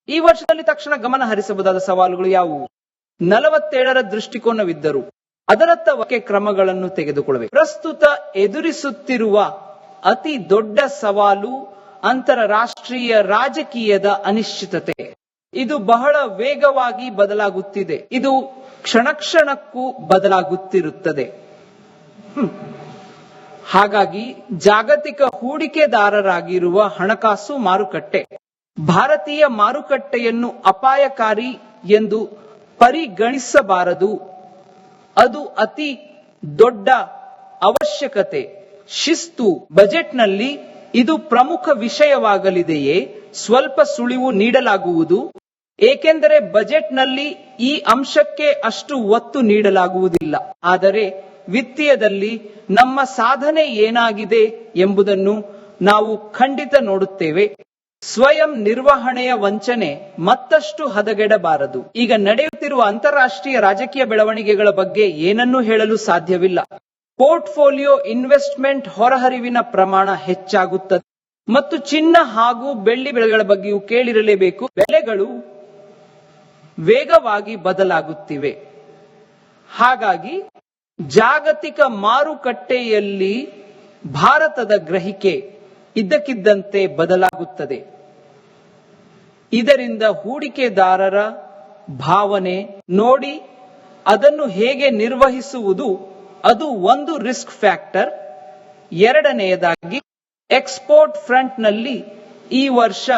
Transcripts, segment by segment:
ಈ ವರ್ಷದಲ್ಲಿ ತಕ್ಷಣ ಗಮನ ಹರಿಸಬಹುದಾದ ಸವಾಲುಗಳು ಯಾವುವು? 47ರ ದೃಷ್ಟಿಕೋನವಿದ್ದರೂ ಅದರತ್ತ ಕ್ರಮಗಳನ್ನು ತೆಗೆದುಕೊಳ್ಳಬೇಕು. ಪ್ರಸ್ತುತ ಎದುರಿಸುತ್ತಿರುವ ಅತಿ ದೊಡ್ಡ ಸವಾಲು ಅಂತಾರಾಷ್ಟ್ರೀಯ ರಾಜಕೀಯದ ಅನಿಶ್ಚಿತತೆ. ಇದು ಬಹಳ ವೇಗವಾಗಿ ಬದಲಾಗುತ್ತಿದೆ. ಇದು ಕ್ಷಣ ಕ್ಷಣಕ್ಕೂ ಬದಲಾಗುತ್ತಿರುತ್ತದೆ. ಹಾಗಾಗಿ ಜಾಗತಿಕ ಹೂಡಿಕೆದಾರರಾಗಿರುವ ಹಣಕಾಸು ಮಾರುಕಟ್ಟೆ ಭಾರತೀಯ ಮಾರುಕಟ್ಟೆಯನ್ನು ಅಪಾಯಕಾರಿ ಎಂದು ಪರಿಗಣಿಸಬಾರದು. ಅದು ಅತಿ ದೊಡ್ಡ ಅವಶ್ಯಕತೆ. ಶಿಸ್ತು. ಬಜೆಟ್ನಲ್ಲಿ ಇದು ಪ್ರಮುಖ ವಿಷಯವಾಗಲಿದೆಯೇ? ಸ್ವಲ್ಪ ಸುಳಿವು ನೀಡಲಾಗುವುದು, ಏಕೆಂದರೆ ಬಜೆಟ್ನಲ್ಲಿ ಈ ಅಂಶಕ್ಕೆ ಅಷ್ಟು ಒತ್ತು ನೀಡಲಾಗುವುದಿಲ್ಲ. ಆದರೆ ವಿತ್ತೀಯದಲ್ಲಿ ನಮ್ಮ ಸಾಧನೆ ಏನಾಗಿದೆ ಎಂಬುದನ್ನು ನಾವು ಖಂಡಿತ ನೋಡುತ್ತೇವೆ. ಸ್ವಯಂ ನಿರ್ವಹಣೆಯ ವಂಚನೆ ಮತ್ತಷ್ಟು ಹದಗೆಡಬಾರದು. ಈಗ ನಡೆಯುತ್ತಿರುವ ಅಂತಾರಾಷ್ಟ್ರೀಯ ರಾಜಕೀಯ ಬೆಳವಣಿಗೆಗಳ ಬಗ್ಗೆ ಏನನ್ನೂ ಹೇಳಲು ಸಾಧ್ಯವಿಲ್ಲ. ಪೋರ್ಟ್ಫೋಲಿಯೋ ಇನ್ವೆಸ್ಟ್ಮೆಂಟ್ ಹೊರಹರಿವಿನ ಪ್ರಮಾಣ ಹೆಚ್ಚಾಗುತ್ತದೆ ಮತ್ತು ಚಿನ್ನ ಹಾಗೂ ಬೆಳ್ಳಿ ಬೆಲೆಗಳ ಬಗ್ಗೆಯೂ ಕೇಳಿರಲೇಬೇಕು. ಬೆಲೆಗಳು ವೇಗವಾಗಿ ಬದಲಾಗುತ್ತಿವೆ. ಹಾಗಾಗಿ ಜಾಗತಿಕ ಮಾರುಕಟ್ಟೆಯಲ್ಲಿ ಭಾರತದ ಗ್ರಹಿಕೆ ಇದ್ದಕ್ಕಿದ್ದಂತೆ ಬದಲಾಗುತ್ತದೆ. ಇದರಿಂದ ಹೂಡಿಕೆದಾರರ ಭಾವನೆ ನೋಡಿ ಅದನ್ನು ಹೇಗೆ ನಿರ್ವಹಿಸುವುದು, ಅದು ಒಂದು ರಿಸ್ಕ್ ಫ್ಯಾಕ್ಟರ್. ಎರಡನೆಯದಾಗಿ ಎಕ್ಸ್ಪೋರ್ಟ್ ಫ್ರಂಟ್ ನಲ್ಲಿ ಈ ವರ್ಷ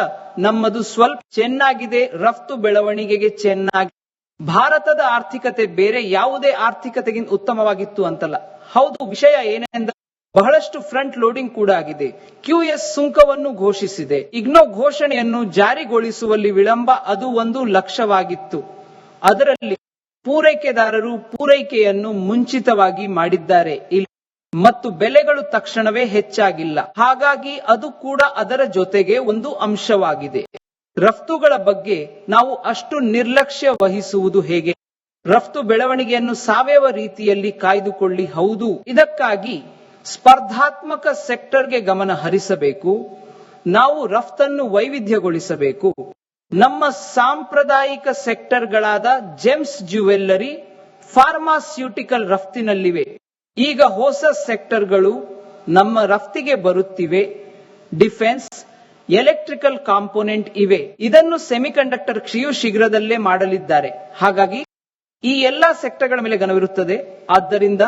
ನಮ್ಮದು ಸ್ವಲ್ಪ ಚೆನ್ನಾಗಿದೆ. ರಫ್ತು ಬೆಳವಣಿಗೆಗೆ ಚೆನ್ನಾಗಿ. ಭಾರತದ ಆರ್ಥಿಕತೆ ಬೇರೆ ಯಾವುದೇ ಆರ್ಥಿಕತೆಗಿಂತ ಉತ್ತಮವಾಗಿತ್ತು ಅಂತಲ್ಲ. ಹೌದು, ವಿಷಯ ಏನೆಂದರೆ ಬಹಳಷ್ಟು ಫ್ರಂಟ್ ಲೋಡಿಂಗ್ ಕೂಡ ಆಗಿದೆ. QS ಸುಂಕವನ್ನು ಘೋಷಿಸಿದೆ. ಇಗ್ನೋ ಘೋಷಣೆಯನ್ನು ಜಾರಿಗೊಳಿಸುವಲ್ಲಿ ವಿಳಂಬ, ಅದು ಒಂದು ಲಕ್ಷ್ಯವಾಗಿತ್ತು. ಅದರಲ್ಲಿ ಪೂರೈಕೆದಾರರು ಪೂರೈಕೆಯನ್ನು ಮುಂಚಿತವಾಗಿ ಮಾಡಿದ್ದಾರೆ ಮತ್ತು ಬೆಲೆಗಳು ತಕ್ಷಣವೇ ಹೆಚ್ಚಾಗಿಲ್ಲ. ಹಾಗಾಗಿ ಅದು ಕೂಡ ಅದರ ಜೊತೆಗೆ ಒಂದು ಅಂಶವಾಗಿದೆ. ರಫ್ತುಗಳ ಬಗ್ಗೆ ನಾವು ಅಷ್ಟು ನಿರ್ಲಕ್ಷ್ಯ ವಹಿಸುವುದು ಹೇಗೆ? ರಫ್ತು ಬೆಳವಣಿಗೆಯನ್ನು ಸಾವಯವ ರೀತಿಯಲ್ಲಿ ಕಾಯ್ದುಕೊಳ್ಳಿ. ಹೌದು, ಇದಕ್ಕಾಗಿ ಸ್ಪರ್ಧಾತ್ಮಕ ಸೆಕ್ಟರ್ಗೆ ಗಮನ ಹರಿಸಬೇಕು. ನಾವು ರಫ್ತನ್ನು ವೈವಿಧ್ಯಗೊಳಿಸಬೇಕು. ನಮ್ಮ ಸಾಂಪ್ರದಾಯಿಕ ಸೆಕ್ಟರ್ಗಳಾದ ಜೆಮ್ಸ್, ಜ್ಯುವೆಲ್ಲರಿ, ಫಾರ್ಮಾಸ್ಯೂಟಿಕಲ್ ರಫ್ತಿನಲ್ಲಿವೆ. ಈಗ ಹೊಸ ಸೆಕ್ಟರ್ಗಳು ನಮ್ಮ ರಫ್ತಿಗೆ ಬರುತ್ತಿವೆ. ಡಿಫೆನ್ಸ್, ಎಲೆಕ್ಟ್ರಿಕಲ್ ಕಾಂಪೋನೆಂಟ್ ಇವೆ. ಇದನ್ನು ಸೆಮಿಕಂಡಕ್ಟರ್ ಶೀಘ್ರದಲ್ಲೇ ಮಾಡಲಿದ್ದಾರೆ. ಹಾಗಾಗಿ ಈ ಎಲ್ಲಾ ಸೆಕ್ಟರ್ಗಳ ಮೇಲೆ ಗಮನವಿರುತ್ತದೆ. ಆದ್ದರಿಂದ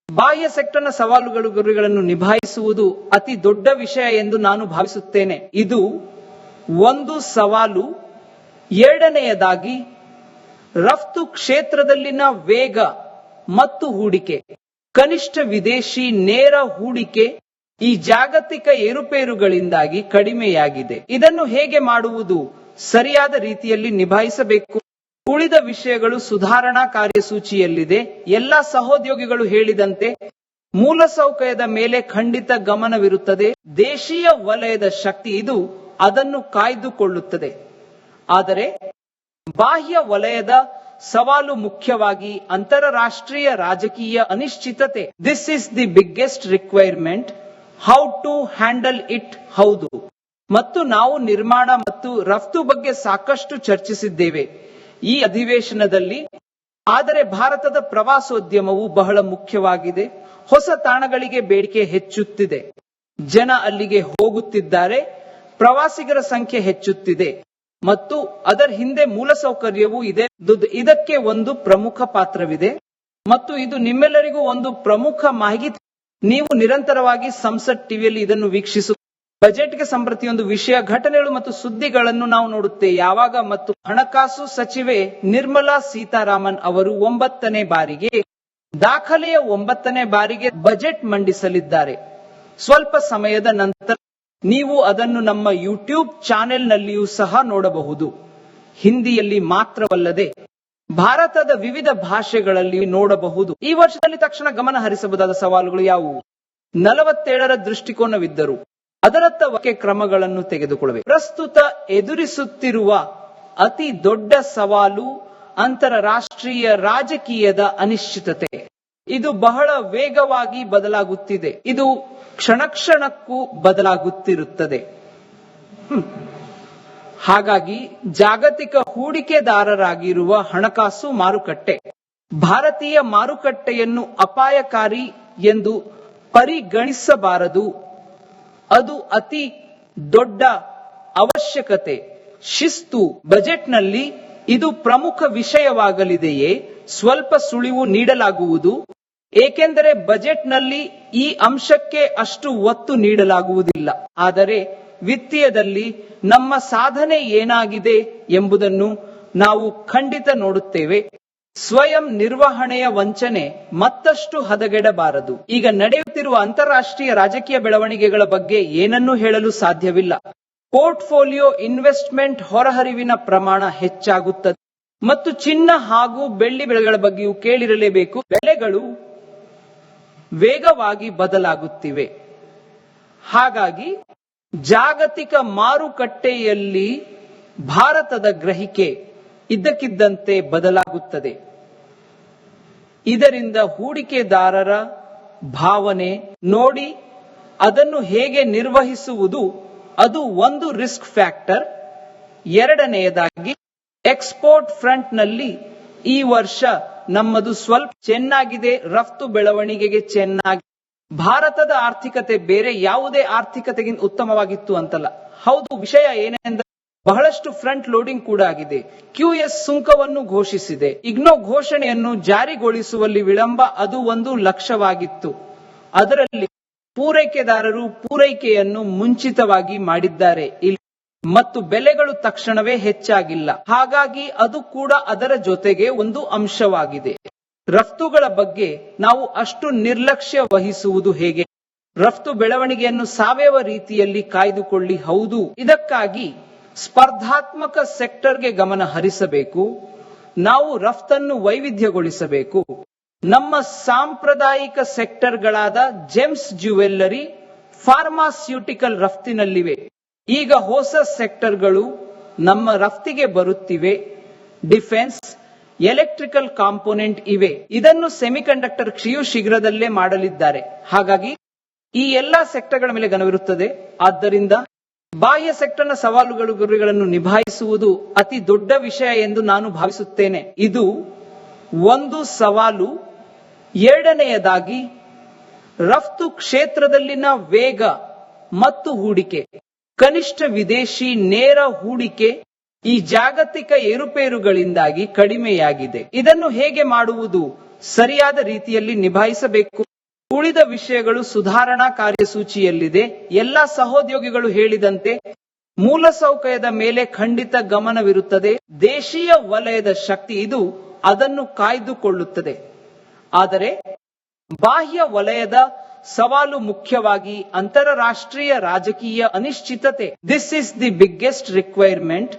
ಬಾಹ್ಯ ಸೆಕ್ಟರ್ನ ಸವಾಲುಗಳನ್ನು ನಿಭಾಯಿಸುವುದು ಅತಿ ದೊಡ್ಡ ವಿಷಯ ಎಂದು ನಾನು ಭಾವಿಸುತ್ತೇನೆ. ಇದು ಒಂದು ಸವಾಲು. ಎರಡನೆಯದಾಗಿ ರಫ್ತು ಕ್ಷೇತ್ರದಲ್ಲಿನ ವೇಗ ಮತ್ತು ಹೂಡಿಕೆ. ಕನಿಷ್ಠ ವಿದೇಶಿ ನೇರ ಹೂಡಿಕೆ ಈ ಜಾಗತಿಕ ಏರುಪೇರುಗಳಿಂದಾಗಿ ಕಡಿಮೆಯಾಗಿದೆ. ಇದನ್ನು ಹೇಗೆ ಮಾಡುವುದು? ಸರಿಯಾದ ರೀತಿಯಲ್ಲಿ ನಿಭಾಯಿಸಬೇಕು. ಉಳಿದ ವಿಷಯಗಳು ಸುಧಾರಣಾ ಕಾರ್ಯಸೂಚಿಯಲ್ಲಿದೆ. ಎಲ್ಲಾ ಸಹೋದ್ಯೋಗಿಗಳು ಹೇಳಿದಂತೆ ಮೂಲಸೌಕರ್ಯದ ಮೇಲೆ ಖಂಡಿತ ಗಮನವಿರುತ್ತದೆ. ದೇಶೀಯ ವಲಯದ ಶಕ್ತಿ ಇದು ಅದನ್ನು ಕಾಯ್ದುಕೊಳ್ಳುತ್ತದೆ. ಆದರೆ ಬಾಹ್ಯ ವಲಯದ ಸವಾಲು ಮುಖ್ಯವಾಗಿ ಅಂತಾರಾಷ್ಟ್ರೀಯ ರಾಜಕೀಯ ಅನಿಶ್ಚಿತತೆ. This is the biggest requirement. How to handle it. ಹೌದು, ಮತ್ತು ನಾವು ನಿರ್ಮಾಣ ಮತ್ತು ರಫ್ತು ಬಗ್ಗೆ ಸಾಕಷ್ಟು ಚರ್ಚಿಸಿದ್ದೇವೆ ಈ ಅಧಿವೇಶನದಲ್ಲಿ. ಆದರೆ ಭಾರತದ ಪ್ರವಾಸೋದ್ಯಮವು ಬಹಳ ಮುಖ್ಯವಾಗಿದೆ. ಹೊಸ ತಾಣಗಳಿಗೆ ಬೇಡಿಕೆ ಹೆಚ್ಚುತ್ತಿದೆ. ಜನ ಅಲ್ಲಿಗೆ ಹೋಗುತ್ತಿದ್ದಾರೆ. ಪ್ರವಾಸಿಗರ ಸಂಖ್ಯೆ ಹೆಚ್ಚುತ್ತಿದೆ ಮತ್ತು ಅದರ ಹಿಂದೆ ಮೂಲಸೌಕರ್ಯವೂ ಇದೆ. ಇದಕ್ಕೆ ಒಂದು ಪ್ರಮುಖ ಪಾತ್ರವಿದೆ ಮತ್ತು ಇದು ನಿಮ್ಮೆಲ್ಲರಿಗೂ ಒಂದು ಪ್ರಮುಖ ಮಾಹಿತಿ. ನೀವು ನಿರಂತರವಾಗಿ ಸಂಸತ್ ಟಿವಿಯಲ್ಲಿ ಇದನ್ನು ವೀಕ್ಷಿಸು. ಬಜೆಟ್ಗೆ ಪ್ರತಿಯೊಂದು ವಿಷಯ, ಘಟನೆಗಳು ಮತ್ತು ಸುದ್ದಿಗಳನ್ನು ನಾವು ನೋಡುತ್ತೇವೆ. ಯಾವಾಗ ಮತ್ತು ಹಣಕಾಸು ಸಚಿವೆ ನಿರ್ಮಲಾ ಸೀತಾರಾಮನ್ ಅವರು 9ನೇ ಬಾರಿಗೆ ದಾಖಲೆಯ 9ನೇ ಬಾರಿಗೆ ಬಜೆಟ್ ಮಂಡಿಸಲಿದ್ದಾರೆ. ಸ್ವಲ್ಪ ಸಮಯದ ನಂತರ ನೀವು ಅದನ್ನು ನಮ್ಮ ಯೂಟ್ಯೂಬ್ ಚಾನೆಲ್ನಲ್ಲಿಯೂ ಸಹ ನೋಡಬಹುದು. ಹಿಂದಿಯಲ್ಲಿ ಮಾತ್ರವಲ್ಲದೆ ಭಾರತದ ವಿವಿಧ ಭಾಷೆಗಳಲ್ಲಿ ನೋಡಬಹುದು. ಈ ವರ್ಷದಲ್ಲಿ ತಕ್ಷಣ ಗಮನ ಹರಿಸಬಹುದಾದ ಸವಾಲುಗಳು ಯಾವುವು? 47ರ ದೃಷ್ಟಿಕೋನವಿದ್ದರೂ ಅದರತ್ತ ಕ್ರಮಗಳನ್ನು ತೆಗೆದುಕೊಳ್ಳಬೇಕು. ಪ್ರಸ್ತುತ ಎದುರಿಸುತ್ತಿರುವ ಅತಿ ದೊಡ್ಡ ಸವಾಲು ಅಂತಾರಾಷ್ಟ್ರೀಯ ರಾಜಕೀಯದ ಅನಿಶ್ಚಿತತೆ. ಇದು ಬಹಳ ವೇಗವಾಗಿ ಬದಲಾಗುತ್ತಿದೆ. ಇದು ಕ್ಷಣ ಕ್ಷಣಕ್ಕೂ ಬದಲಾಗುತ್ತಿರುತ್ತದೆ. ಹಾಗಾಗಿ ಜಾಗತಿಕ ಹೂಡಿಕೆದಾರರಾಗಿರುವ ಹಣಕಾಸು ಮಾರುಕಟ್ಟೆ ಭಾರತೀಯ ಮಾರುಕಟ್ಟೆಯನ್ನು ಅಪಾಯಕಾರಿ ಎಂದು ಪರಿಗಣಿಸಬಾರದು. ಅದು ಅತಿ ದೊಡ್ಡ ಅವಶ್ಯಕತೆ. ಶಿಸ್ತು ಬಜೆಟ್ನಲ್ಲಿ ಇದು ಪ್ರಮುಖ ವಿಷಯವಾಗಲಿದೆಯೇ? ಸ್ವಲ್ಪ ಸುಳಿವು ನೀಡಲಾಗುವುದು, ಏಕೆಂದರೆ ಬಜೆಟ್ನಲ್ಲಿ ಈ ಅಂಶಕ್ಕೆ ಅಷ್ಟು ಒತ್ತು ನೀಡಲಾಗುವುದಿಲ್ಲ. ಆದರೆ ವಿತ್ತೀಯದಲ್ಲಿ ನಮ್ಮ ಸಾಧನೆ ಏನಾಗಿದೆ ಎಂಬುದನ್ನು ನಾವು ಖಂಡಿತ ನೋಡುತ್ತೇವೆ. ಸ್ವಯಂ ನಿರ್ವಹಣೆಯ ವಂಚನೆ ಮತ್ತಷ್ಟು ಹದಗೆಡಬಾರದು. ಈಗ ನಡೆಯುತ್ತಿರುವ ಅಂತಾರಾಷ್ಟ್ರೀಯ ರಾಜಕೀಯ ಬೆಳವಣಿಗೆಗಳ ಬಗ್ಗೆ ಏನನ್ನೂ ಹೇಳಲು ಸಾಧ್ಯವಿಲ್ಲ. ಪೋರ್ಟ್ಫೋಲಿಯೋ ಇನ್ವೆಸ್ಟ್ಮೆಂಟ್ ಹೊರಹರಿವಿನ ಪ್ರಮಾಣ ಹೆಚ್ಚಾಗುತ್ತದೆ ಮತ್ತು ಚಿನ್ನ ಹಾಗೂ ಬೆಳ್ಳಿ ಬೆಲೆಗಳ ಬಗ್ಗೆಯೂ ಕೇಳಿರಲೇಬೇಕು. ಬೆಲೆಗಳು ವೇಗವಾಗಿ ಬದಲಾಗುತ್ತಿವೆ. ಹಾಗಾಗಿ ಜಾಗತಿಕ ಮಾರುಕಟ್ಟೆಯಲ್ಲಿ ಭಾರತದ ಗ್ರಹಿಕೆ ಇದ್ದಕ್ಕಿದ್ದಂತೆ ಬದಲಾಗುತ್ತದೆ. ಇದರಿಂದ ಹೂಡಿಕೆದಾರರ ಭಾವನೆ ನೋಡಿ ಅದನ್ನು ಹೇಗೆ ನಿರ್ವಹಿಸುವುದು ಅದು ಒಂದು ರಿಸ್ಕ್ ಫ್ಯಾಕ್ಟರ್. ಎರಡನೆಯದಾಗಿ ಎಕ್ಸ್ಪೋರ್ಟ್ ಫ್ರಂಟ್ ನಲ್ಲಿ ಈ ವರ್ಷ ನಮ್ಮದು ಸ್ವಲ್ಪ ಚೆನ್ನಾಗಿದೆ, ರಫ್ತು ಬೆಳವಣಿಗೆಗೆ ಚೆನ್ನಾಗಿ. ಭಾರತದ ಆರ್ಥಿಕತೆ ಬೇರೆ ಯಾವುದೇ ಆರ್ಥಿಕತೆಗಿಂತ ಉತ್ತಮವಾಗಿತ್ತು ಅಂತಲ್ಲ. ಹೌದು, ವಿಷಯ ಏನೆಂದರೆ ಬಹಳಷ್ಟು ಫ್ರಂಟ್ ಲೋಡಿಂಗ್ ಕೂಡ ಆಗಿದೆ. ಕ್ಯೂಎಸ್ ಸುಂಕವನ್ನು ಘೋಷಿಸಿದೆ. ಇಗ್ನೋ ಘೋಷಣೆಯನ್ನು ಜಾರಿಗೊಳಿಸುವಲ್ಲಿ ವಿಳಂಬ, ಅದು ಒಂದು ಲಕ್ಷ್ಯವಾಗಿತ್ತು. ಅದರಲ್ಲಿ ಪೂರೈಕೆದಾರರು ಪೂರೈಕೆಯನ್ನು ಮುಂಚಿತವಾಗಿ ಮಾಡಿದ್ದಾರೆ ಮತ್ತು ಬೆಲೆಗಳು ತಕ್ಷಣವೇ ಹೆಚ್ಚಾಗಿಲ್ಲ. ಹಾಗಾಗಿ ಅದು ಕೂಡ ಅದರ ಜೊತೆಗೆ ಒಂದು ಅಂಶವಾಗಿದೆ. ರಫ್ತುಗಳ ಬಗ್ಗೆ ನಾವು ಅಷ್ಟು ನಿರ್ಲಕ್ಷ್ಯ ವಹಿಸುವುದು ಹೇಗೆ? ರಫ್ತು ಬೆಳವಣಿಗೆಯನ್ನು ಸಾವಯವ ರೀತಿಯಲ್ಲಿ ಕಾಯ್ದುಕೊಳ್ಳಿ. ಹೌದು, ಇದಕ್ಕಾಗಿ ಸ್ಪರ್ಧಾತ್ಮಕ ಸೆಕ್ಟರ್ಗೆ ಗಮನ ಹರಿಸಬೇಕು. ನಾವು ರಫ್ತನ್ನು ವೈವಿಧ್ಯಗೊಳಿಸಬೇಕು. ನಮ್ಮ ಸಾಂಪ್ರದಾಯಿಕ ಸೆಕ್ಟರ್ಗಳಾದ ಜೆಮ್ಸ್, ಜ್ಯುವೆಲ್ಲರಿ, ಫಾರ್ಮಾಸ್ಯೂಟಿಕಲ್ ರಫ್ತಿನಲ್ಲಿವೆ. ಈಗ ಹೊಸ ಸೆಕ್ಟರ್ಗಳು ನಮ್ಮ ರಫ್ತಿಗೆ ಬರುತ್ತಿವೆ. ಡಿಫೆನ್ಸ್, ಎಲೆಕ್ಟ್ರಿಕಲ್ ಕಾಂಪೋನೆಂಟ್ ಇವೆ. ಇದನ್ನು ಸೆಮಿಕಂಡಕ್ಟರ್ ಶೀಘ್ರದಲ್ಲೇ ಮಾಡಲಿದ್ದಾರೆ. ಹಾಗಾಗಿ ಈ ಎಲ್ಲಾ ಸೆಕ್ಟರ್ಗಳ ಮೇಲೆ ಗಮನವಿರುತ್ತದೆ. ಆದ್ದರಿಂದ ಬಾಹ್ಯ ಸೆಕ್ಟರ್ನ ಸವಾಲುಗಳು ಗುರಿಗಳನ್ನು ನಿಭಾಯಿಸುವುದು ಅತಿ ದೊಡ್ಡ ವಿಷಯ ಎಂದು ನಾನು ಭಾವಿಸುತ್ತೇನೆ. ಇದು ಒಂದು ಸವಾಲು. ಎರಡನೆಯದಾಗಿ ರಫ್ತು ಕ್ಷೇತ್ರದಲ್ಲಿನ ವೇಗ ಮತ್ತು ಹೂಡಿಕೆ. ಕನಿಷ್ಠ ವಿದೇಶಿ ನೇರ ಹೂಡಿಕೆ ಈ ಜಾಗತಿಕ ಏರುಪೇರುಗಳಿಂದಾಗಿ ಕಡಿಮೆಯಾಗಿದೆ. ಇದನ್ನು ಹೇಗೆ ಮಾಡುವುದು? ಸರಿಯಾದ ರೀತಿಯಲ್ಲಿ ನಿಭಾಯಿಸಬೇಕು. ಉಳಿದ ವಿಷಯಗಳು ಸುಧಾರಣಾ ಕಾರ್ಯಸೂಚಿಯಲ್ಲಿದೆ. ಎಲ್ಲ ಸಹೋದ್ಯೋಗಿಗಳು ಹೇಳಿದಂತೆ ಮೂಲಸೌಕರ್ಯದ ಮೇಲೆ ಖಂಡಿತ ಗಮನವಿರುತ್ತದೆ. ದೇಶೀಯ ವಲಯದ ಶಕ್ತಿ ಇದು ಅದನ್ನು ಕಾಯ್ದುಕೊಳ್ಳುತ್ತದೆ. ಆದರೆ ಬಾಹ್ಯ ವಲಯದ ಸವಾಲು ಮುಖ್ಯವಾಗಿ ಅಂತಾರಾಷ್ಟ್ರೀಯ ರಾಜಕೀಯ ಅನಿಶ್ಚಿತತೆ. This is the biggest requirement.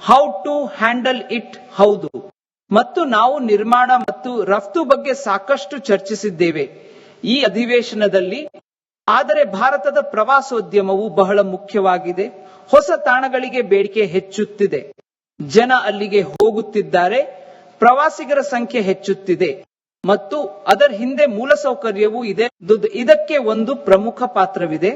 How to handle it. ಹೌದು, ಮತ್ತು ನಾವು ನಿರ್ಮಾಣ ಮತ್ತು ರಫ್ತು ಬಗ್ಗೆ ಸಾಕಷ್ಟು ಚರ್ಚಿಸಿದ್ದೇವೆ ಈ ಅಧಿವೇಶನದಲ್ಲಿ. ಆದರೆ ಭಾರತದ ಪ್ರವಾಸೋದ್ಯಮವು ಬಹಳ ಮುಖ್ಯವಾಗಿದೆ. ಹೊಸ ತಾಣಗಳಿಗೆ ಬೇಡಿಕೆ ಹೆಚ್ಚುತ್ತಿದೆ. ಜನ ಅಲ್ಲಿಗೆ ಹೋಗುತ್ತಿದ್ದಾರೆ. ಪ್ರವಾಸಿಗರ ಸಂಖ್ಯೆ ಹೆಚ್ಚುತ್ತಿದೆ ಮತ್ತು ಅದರ ಹಿಂದೆ ಮೂಲಸೌಕರ್ಯವೂ ಇದೆ. ಇದಕ್ಕೆ ಒಂದು ಪ್ರಮುಖ ಪಾತ್ರವಿದೆ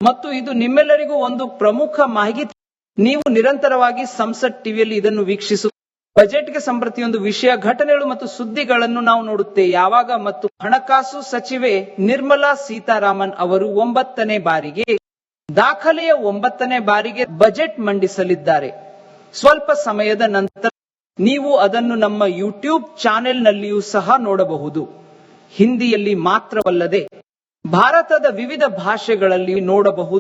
ಮತ್ತು ಇದು ನಿಮ್ಮೆಲ್ಲರಿಗೂ ಒಂದು ಪ್ರಮುಖ ಮಾಹಿತಿ. ನೀವು ನಿರಂತರವಾಗಿ ಸಂಸತ್ ಟಿವಿಯಲ್ಲಿ ಇದನ್ನು ವೀಕ್ಷಿಸು. ಬಜೆಟ್ಗೆ ಸಂಬಂಧಿಸಿದ ವಿಷಯ, ಘಟನೆಗಳು ಮತ್ತು ಸುದ್ದಿಗಳನ್ನು ನಾವು ನೋಡುತ್ತೇವೆ ಯಾವಾಗ. ಮತ್ತು ಹಣಕಾಸು ಸಚಿವೆ ನಿರ್ಮಲಾ ಸೀತಾರಾಮನ್ ಅವರು 9ನೇ ಬಾರಿಗೆ ದಾಖಲೆಯ 9ನೇ ಬಾರಿಗೆ ಬಜೆಟ್ ಮಂಡಿಸಲಿದ್ದಾರೆ. ಸ್ವಲ್ಪ ಸಮಯದ ನಂತರ ನೀವು ಅದನ್ನು ನಮ್ಮ ಯೂಟ್ಯೂಬ್ ಚಾನೆಲ್ನಲ್ಲಿಯೂ ಸಹ ನೋಡಬಹುದು. ಹಿಂದಿಯಲ್ಲಿ ಮಾತ್ರವಲ್ಲದೆ ಭಾರತದ ವಿವಿಧ ಭಾಷೆಗಳಲ್ಲಿ ನೋಡಬಹುದು.